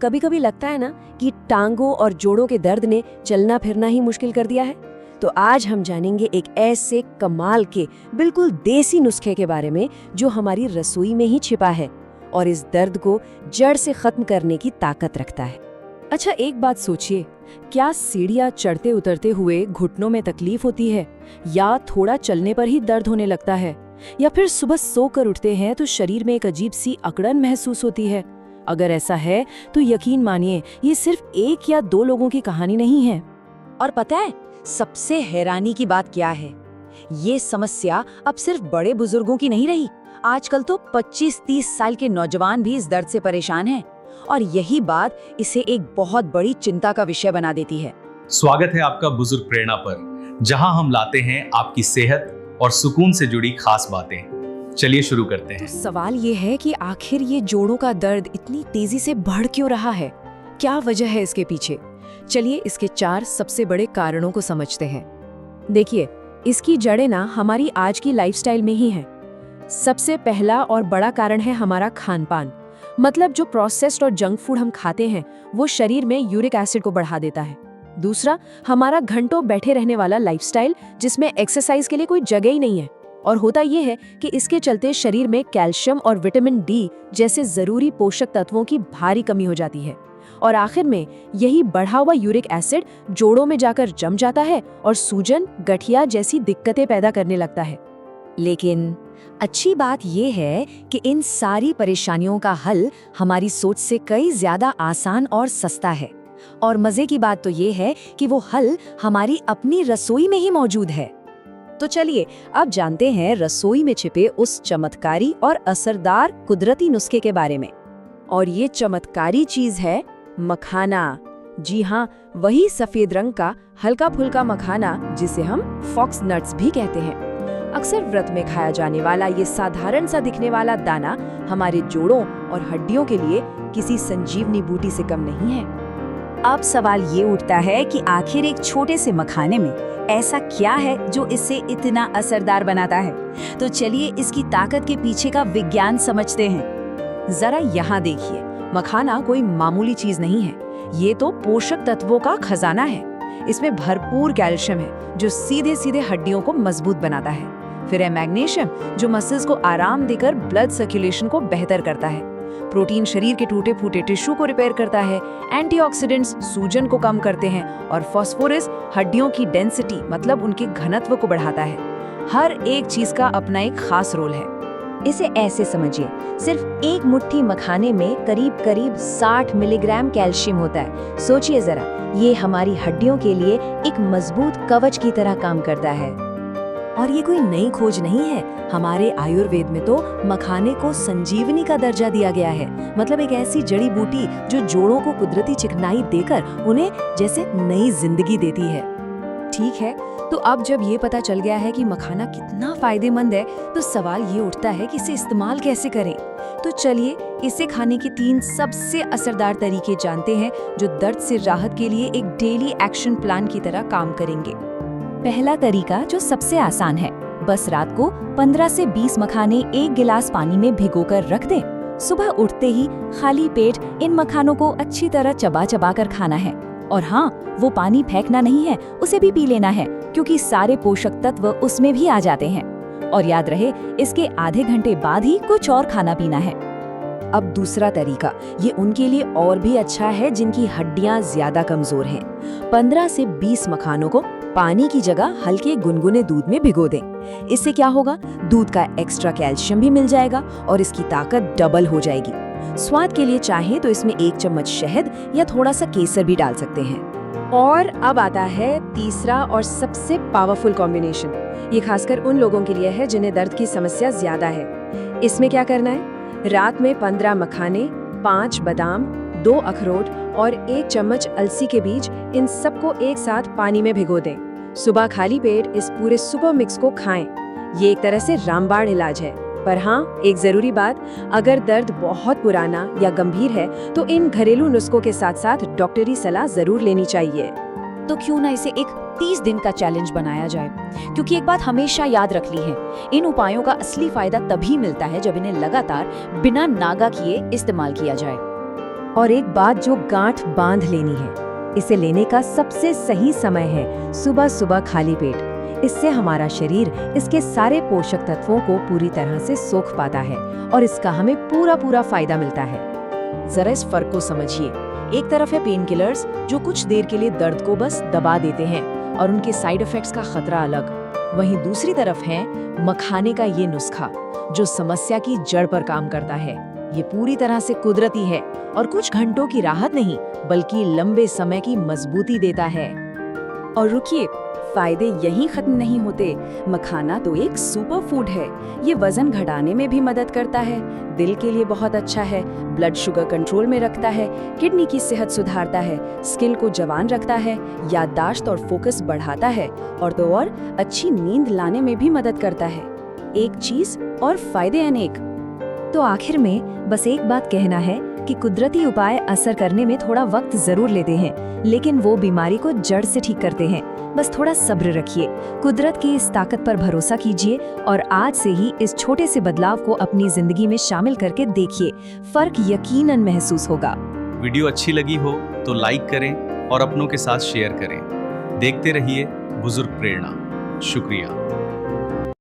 कभी कभी लगता है ना कि टांगों और जोड़ों के दर्द ने चलना फिरना ही मुश्किल कर दिया है। तो आज हम जानेंगे एक ऐसे कमाल के बिल्कुल देसी नुस्खे के बारे में जो हमारी रसोई में ही छिपा है और इस दर्द को जड़ से खत्म करने की ताकत रखता है। अच्छा, एक बात सोचिए, क्या सीढ़ियाँ चढ़ते उतरते हुए घुटनों में तकलीफ होती है, या थोड़ा चलने पर ही दर्द होने लगता है, या फिर सुबह सोकर उठते हैं तो शरीर में एक अजीब सी अकड़न महसूस होती है? अगर ऐसा है तो यकीन मानिए ये सिर्फ एक या दो लोगों की कहानी नहीं है। और पता है सबसे हैरानी की बात क्या है? ये समस्या अब सिर्फ बड़े बुजुर्गों की नहीं रही। आजकल तो 25-30 साल के नौजवान भी इस दर्द से परेशान हैं। और यही बात इसे एक बहुत बड़ी चिंता का विषय बना देती है। स्वागत है आपका बुजुर्ग प्रेरणा पर, जहां हम लाते हैं आपकी सेहत और सुकून से जुड़ी खास बातें। चलिए शुरू करते हैं। तो सवाल ये है कि आखिर ये जोड़ों का दर्द इतनी तेजी से बढ़ क्यों रहा है? क्या वजह है इसके पीछे? चलिए इसके 4 सबसे बड़े कारणों को समझते हैं। देखिए, इसकी जड़ें ना हमारी आज की लाइफस्टाइल में ही हैं। सबसे पहला और बड़ा कारण है हमारा खान-पान। मतलब जो प्रोसेस्ड और जंक फूड हम खाते हैं वो शरीर में यूरिक एसिड को बढ़ा देता है। दूसरा, हमारा घंटों बैठे रहने वाला लाइफस्टाइल जिसमें एक्सरसाइज के लिए कोई जगह ही नहीं है। और होता ये है कि इसके चलते शरीर में कैल्शियम और विटामिन डी जैसे जरूरी पोषक तत्वों की भारी कमी हो जाती है। और आखिर में यही बढ़ा हुआ यूरिक एसिड जोड़ों में जाकर जम जाता है और सूजन, गठिया जैसी दिक्कतें पैदा करने लगता है। लेकिन अच्छी बात यह है कि इन सारी परेशानियों का हल हमारी सोच से कई ज्यादा आसान और सस्ता है। और मजे की बात तो ये है कि वो हल हमारी अपनी रसोई में ही मौजूद है। तो चलिए अब जानते हैं रसोई में छिपे उस चमत्कारी और असरदार कुदरती नुस्खे के बारे में। और ये चमत्कारी चीज है मखाना। जी हाँ, वही सफेद रंग का हल्का फुल्का मखाना जिसे हम फॉक्स नट्स भी कहते हैं। अक्सर व्रत में खाया जाने वाला ये साधारण सा दिखने वाला दाना हमारे जोड़ों और हड्डियों के लिए किसी संजीवनी बूटी से कम नहीं है। अब सवाल ये उठता है कि आखिर एक छोटे से मखाने में ऐसा क्या है जो इसे इतना असरदार बनाता है? तो चलिए इसकी ताकत के पीछे का विज्ञान समझते हैं। जरा यहाँ देखिए, मखाना कोई मामूली चीज नहीं है, ये तो पोषक तत्वों का खजाना है। इसमें भरपूर कैल्शियम है जो सीधे सीधे हड्डियों को मजबूत बनाता है। फिर है मैग्नीशियम जो मसल्स को आराम देकर ब्लड सर्कुलेशन को बेहतर करता है। प्रोटीन शरीर के टूटे फूटे टिश्यू को रिपेयर करता है। एंटीऑक्सीडेंट्स सूजन को कम करते हैं। और फास्फोरस हड्डियों की डेंसिटी मतलब उनके घनत्व को बढ़ाता है। हर एक चीज का अपना एक खास रोल है। इसे ऐसे समझिए, सिर्फ एक मुट्ठी मखाने में करीब करीब 60 मिलीग्राम कैल्शियम होता है। सोचिए जरा, ये हमारी हड्डियों के लिए एक मजबूत कवच की तरह काम करता है। और ये कोई नई खोज नहीं है। हमारे आयुर्वेद में तो मखाने को संजीवनी का दर्जा दिया गया है। मतलब एक ऐसी जड़ी बूटी जो जोड़ों को कुदरती चिकनाई देकर उन्हें जैसे नई जिंदगी देती है। ठीक है, तो अब जब ये पता चल गया है कि मखाना कितना फायदेमंद है, तो सवाल ये उठता है कि इसे इस्तेमाल कैसे करें। तो चलिए इसे खाने के 3 सबसे असरदार तरीके जानते हैं जो दर्द से राहत के लिए एक डेली एक्शन प्लान की तरह काम करेंगे। पहला तरीका जो सबसे आसान है, बस रात को 15 से 20 मखाने 1 गिलास पानी में भिगोकर रख दें। सुबह उठते ही खाली पेट इन मखानों को अच्छी तरह चबा चबा कर खाना है। और हाँ, वो पानी फेंकना नहीं है, उसे भी पी लेना है क्योंकि सारे पोषक तत्व उसमें भी आ जाते हैं। और याद रहे, इसके आधे घंटे बाद ही कुछ और खाना पीना है। अब दूसरा तरीका, ये उनके लिए और भी अच्छा है जिनकी हड्डियां ज्यादा कमजोर हैं। 15 से 20 मखानों को पानी की जगह हल्के गुनगुने दूध में भिगो दें। इससे क्या होगा, दूध का एक्स्ट्रा कैल्शियम भी मिल जाएगा और इसकी ताकत डबल हो जाएगी। स्वाद के लिए चाहे तो इसमें 1 चम्मच शहद या थोड़ा सा केसर भी डाल सकते हैं। और अब आता है तीसरा और सबसे पावरफुल कॉम्बिनेशन। ये खासकर उन लोगों के लिए है जिन्हें दर्द की समस्या ज्यादा है। इसमें क्या करना है, रात में 15 मखाने, 5 बादाम, 2 अखरोट और 1 चम्मच अलसी के बीज, इन सबको एक साथ पानी में भिगो दें। सुबह खाली पेट इस पूरे सुपर मिक्स को खाएं। ये एक तरह से रामबाण इलाज है। पर हाँ, एक जरूरी बात, अगर दर्द बहुत पुराना या गंभीर है तो इन घरेलू नुस्खों के साथ साथ डॉक्टरी सलाह जरूर लेनी चाहिए। तो क्यों ना इसे एक 30 दिन का चैलेंज बनाया जाए, क्योंकि एक बात हमेशा याद रख ली है, इन उपायों का असली फायदा तभी मिलता है जब इन्हें लगातार बिना नागा किए इस्तेमाल किया जाए। और एक बात जो गांठ बांध लेनी है, इसे लेने का सबसे सही समय है सुबह सुबह खाली पेट। इससे हमारा शरीर इसके सारे पोषक तत्वों को पूरी तरह से सोख पाता है और इसका हमें पूरा फायदा मिलता है। जरा इस फर्क को समझिए। एक तरफ है पेन किलर्स जो कुछ देर के लिए दर्द को बस दबा देते हैं और उनके साइड इफेक्ट्स का खतरा अलग। वहीं दूसरी तरफ है मखाने का ये नुस्खा जो समस्या की जड़ पर काम करता है। ये पूरी तरह से कुदरती है और कुछ घंटों की राहत नहीं बल्कि लंबे समय की मजबूती देता है। और रुकिए, फायदे यहीं खत्म नहीं होते। मखाना तो एक सुपर फूड है। ये वजन घटाने में भी मदद करता है, दिल के लिए बहुत अच्छा है, ब्लड शुगर कंट्रोल में रखता है, किडनी की सेहत सुधारता है, स्किन को जवान रखता है, याददाश्त और फोकस बढ़ाता है और तो और अच्छी नींद लाने में भी मदद करता है। एक चीज और फायदे अनेक। तो आखिर में बस एक बात कहना है कि कुदरती उपाय असर करने में थोड़ा वक्त जरूर लेते हैं, लेकिन वो बीमारी को जड़ से ठीक करते हैं। बस थोड़ा सब्र रखिए, कुदरत की इस ताकत पर भरोसा कीजिए और आज से ही इस छोटे से बदलाव को अपनी जिंदगी में शामिल करके देखिए, फर्क यकीनन महसूस होगा। वीडियो अच्छी लगी हो तो लाइक करें और अपनों के साथ शेयर करें। देखते रहिए बुजुर्ग प्रेरणा। शुक्रिया।